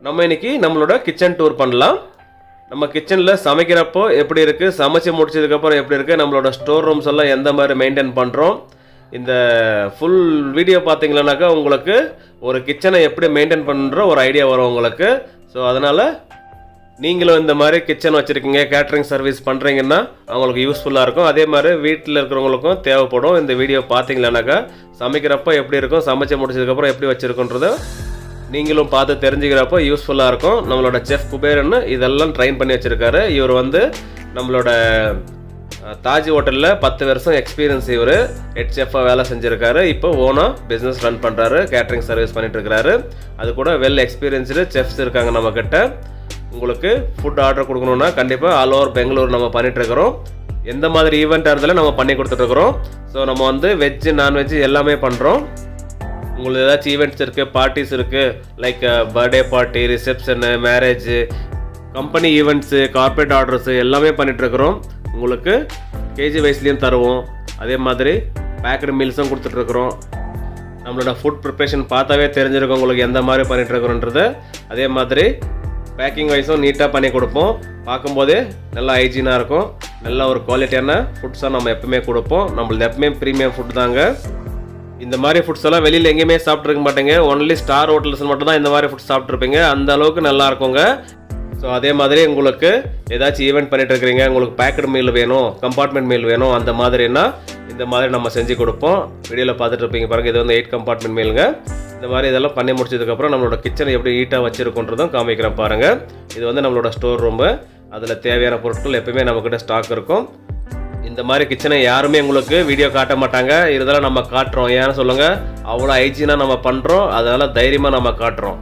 நம்ம இன்னைக்கு நம்மளோட கிச்சன் டூர் பண்ணலாம். நம்ம கிச்சனில் சமைக்கிறப்போ எப்படி இருக்குது, சமைச்சு முடிச்சதுக்கப்புறம் எப்படி இருக்குது, நம்மளோட ஸ்டோர் ரூம்ஸ் எல்லாம் எந்த மாதிரி மெயின்டைன் பண்ணுறோம். இந்த ஃபுல் வீடியோ பார்த்தீங்கன்னாக்கா உங்களுக்கு ஒரு கிச்சனை எப்படி மெயின்டைன் பண்ணுற ஒரு ஐடியா வரும் உங்களுக்கு. ஸோ அதனால் நீங்களும் இந்த மாதிரி கிச்சன் வச்சுருக்கீங்க, கேட்ரிங் சர்வீஸ் பண்ணுறீங்கன்னா அவங்களுக்கு யூஸ்ஃபுல்லாக இருக்கும். அதே மாதிரி வீட்டில் இருக்கிறவங்களுக்கும் தேவைப்படும். இந்த வீடியோ பார்த்தீங்கன்னாக்கா சமைக்கிறப்போ எப்படி இருக்கும், சமைச்சு முடிச்சதுக்கப்புறம் எப்படி வச்சுருக்குன்றதை நீங்களும் பார்த்து தெரிஞ்சுக்கிறப்போ யூஸ்ஃபுல்லாக இருக்கும். நம்மளோட செஃப் குபேரன்னு இதெல்லாம் ட்ரைன் பண்ணி வச்சுருக்காரு. இவர் வந்து நம்மளோட தாஜ் ஹோட்டலில் 10 வருஷம் எக்ஸ்பீரியன்ஸ். இவர் ஹெட் செஃப்பாக வேலை செஞ்சுருக்காரு. இப்போ ஓனாக பிஸ்னஸ் ரன் பண்ணுறாரு, கேட்ரிங் சர்வீஸ் பண்ணிட்டுருக்கிறாரு. அது கூட வெல் எக்ஸ்பீரியன்ஸ்டு செஃப்ஸ் இருக்காங்க நம்மக்கிட்ட. உங்களுக்கு ஃபுட் ஆர்டர் கொடுக்கணுன்னா கண்டிப்பாக ஆல் ஓவர் பெங்களூர் நம்ம பண்ணிகிட்ருக்கிறோம். எந்த மாதிரி ஈவெண்ட்டாக இருந்தாலும் நம்ம பண்ணி கொடுத்துட்ருக்குறோம். ஸோ நம்ம வந்து வெஜ்ஜு நான்வெஜ்ஜு எல்லாமே பண்ணுறோம். உங்களுக்கு ஏதாச்சும் ஈவெண்ட்ஸ் இருக்குது, பார்ட்டிஸ் இருக்குது, like birthday party, reception, marriage, company events, corporate orders எல்லாமே பண்ணிகிட்ருக்குறோம். உங்களுக்கு கேஜி வைஸ்லேயும் தருவோம். அதே மாதிரி பேக்கடு மீல்ஸும் கொடுத்துட்ருக்குறோம். நம்மளோட ஃபுட் ப்ரிப்ரேஷன் பார்த்தாவே தெரிஞ்சிருக்கும் உங்களுக்கு எந்த மாதிரி பண்ணிகிட்ருக்குறோன்றது. அதே மாதிரி பேக்கிங் வைஸும் நீட்டாக பண்ணி கொடுப்போம். பார்க்கும்போதே நல்லா ஹைஜீனாக இருக்கும். நல்ல ஒரு குவாலிட்டியான ஃபுட்ஸாக நம்ம எப்பவுமே கொடுப்போம். நம்மளது எப்பவுமே ப்ரீமியம் ஃபுட் தாங்க. இந்த மாதிரி ஃபுட்ஸ் எல்லாம் வெளியில் எங்கேயுமே சாப்பிட்ருக்க மாட்டேங்க. ஒன்லி ஸ்டார் ஹோட்டல்ஸ் மட்டும் தான் இந்த மாதிரி ஃபுட் சாப்பிட்ருப்பீங்க. அந்த அளவுக்கு நல்லா இருக்குங்க. ஸோ அதே மாதிரி உங்களுக்கு ஏதாச்சும் ஈவெண்ட் பண்ணிட்டு இருக்கிறீங்க, உங்களுக்கு பேக்கடு மீல் வேணும், கம்பார்ட்மெண்ட் மீல் வேணும், அந்த மாதிரினா இந்த மாதிரி நம்ம செஞ்சு கொடுப்போம். வீடியோவில் பார்த்துட்டு இருப்பீங்க பாருங்கள். இது வந்து 8 கம்பார்ட்மெண்ட் மீலுங்க. இந்த மாதிரி இதெல்லாம் பண்ணி முடிச்சதுக்கப்புறம் நம்மளோட கிச்சனை எப்படி நீட்டாக வச்சுருக்கோன்றதும் காமிக்கிறேன் பாருங்கள். இது வந்து நம்மளோட ஸ்டோர் ரூமு. அதில் தேவையான பொருட்கள் எப்பவுமே நம்மக்கிட்ட ஸ்டாக் இருக்கும். இந்த மாதிரி கிச்சனை யாருமே உங்களுக்கு வீடியோ காட்ட மாட்டாங்க. இதெல்லாம் நம்ம காட்டுறோம். ஏன்னு சொல்லுங்கள், அவ்வளோ ஹைஜீனாக நம்ம பண்ணுறோம். அதனால் தைரியமாக நம்ம காட்டுறோம்.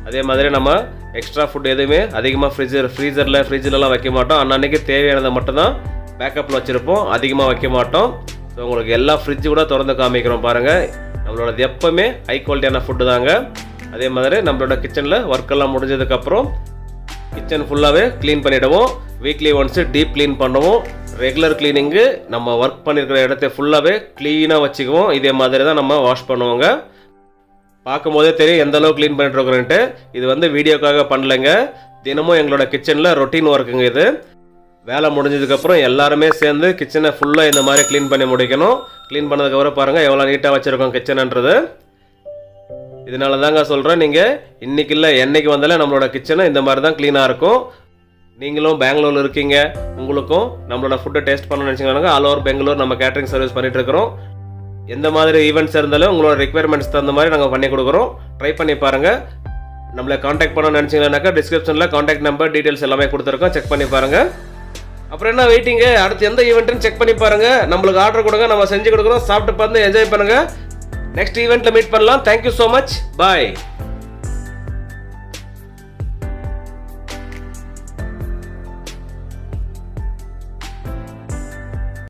அதே மாதிரி நம்ம எக்ஸ்ட்ரா ஃபுட் எதுவுமே அதிகமாக ஃப்ரீஜர்லாம் வைக்க மாட்டோம். அன்னன்னைக்கு தேவையானதை மட்டும்தான் பேக்கப்பில் வச்சுருப்போம். அதிகமாக வைக்க மாட்டோம். ஸோ உங்களுக்கு எல்லா ஃப்ரிட்ஜு கூட திறந்து காமிக்கிறோம் பாருங்கள். நம்மளோட எப்போவுமே ஹை குவாலிட்டியான ஃபுட்டு தாங்க. அதே மாதிரி நம்மளோட கிச்சனில் ஒர்க்கெல்லாம் முடிஞ்சதுக்கப்புறம் கிச்சன் ஃபுல்லாகவே க்ளீன் பண்ணிவிடுவோம். வீக்லி ஒன்ஸு டீப் க்ளீன் பண்ணுவோம். ரெகுலர் க்ளீனிங்கு நம்ம ஒர்க் பண்ணியிருக்கிற இடத்த ஃபுல்லாகவே க்ளீனாக வச்சுக்குவோம். இதே மாதிரி தான் நம்ம வாஷ் பண்ணுவோங்க. பார்க்கும்போதே தெரியும் எந்த அளவுக்கு க்ளீன் பண்ணிட்டுருக்குறேன்ட்டு. இது வந்து வீடியோக்காக பண்ணலைங்க. தினமும் எங்களோட கிச்சனில் ரொட்டீன் ஒர்க்குங்க இது. வேலை முடிஞ்சதுக்கப்புறம் எல்லாருமே சேர்ந்து கிச்சனை ஃபுல்லாக இந்த மாதிரி க்ளீன் பண்ணி முடிக்கணும். க்ளீன் பண்ணதுக்கப்புறம் பாருங்கள் எவ்வளோ நீட்டாக வச்சுருக்கோம் கிச்சனுன்றது. இதனால தாங்க சொல்கிறேன், நீங்கள் இன்றைக்கி இல்லை என்றைக்கு வந்தாலும் நம்மளோட கிச்சனை இந்த மாதிரி தான் க்ளீனாக இருக்கும். நீங்களும் பெங்களூரில் இருக்கீங்க, உங்களுக்கும் நம்மளோட ஃபுட்டை டேஸ்ட் பண்ணணும்னு நினச்சிங்கன்னா ஆல் ஓவர் பெங்களூர் நம்ம கேட்ரிங் சர்வீஸ் பண்ணிகிட்ருக்கிறோம். எந்த மாதிரி ஈவெண்ட்ஸ் இருந்தாலும் உங்களோட ரெக்குயர்மெண்ட்ஸ் தகுந்த மாதிரி நாங்கள் பண்ணி கொடுக்குறோம். ட்ரை பண்ணி பாருங்கள். நம்மளை காண்டாக்ட் பண்ணணும்னு நினச்சிங்கன்னாக்கா டிஸ்கிரிப்ஷனில் காண்டாக்ட் நம்பர் டீட்டெயில்ஸ் எல்லாமே கொடுத்துருக்கோம். செக் பண்ணி பாருங்கள். அப்புறம் என்ன வெயிட்டிங்க, அடுத்து எந்த ஈவெண்ட்டுன்னு செக் பண்ணி பாருங்கள். நம்மளுக்கு ஆர்டர் கொடுங்க, நம்ம செஞ்சு கொடுக்குறோம். சாப்பிட்டு பார்த்து என்ஜாய் பண்ணுங்கள். நெக்ஸ்ட் ஈவெண்ட்டில் மீட் பண்ணலாம். Thank you so much. பாய்.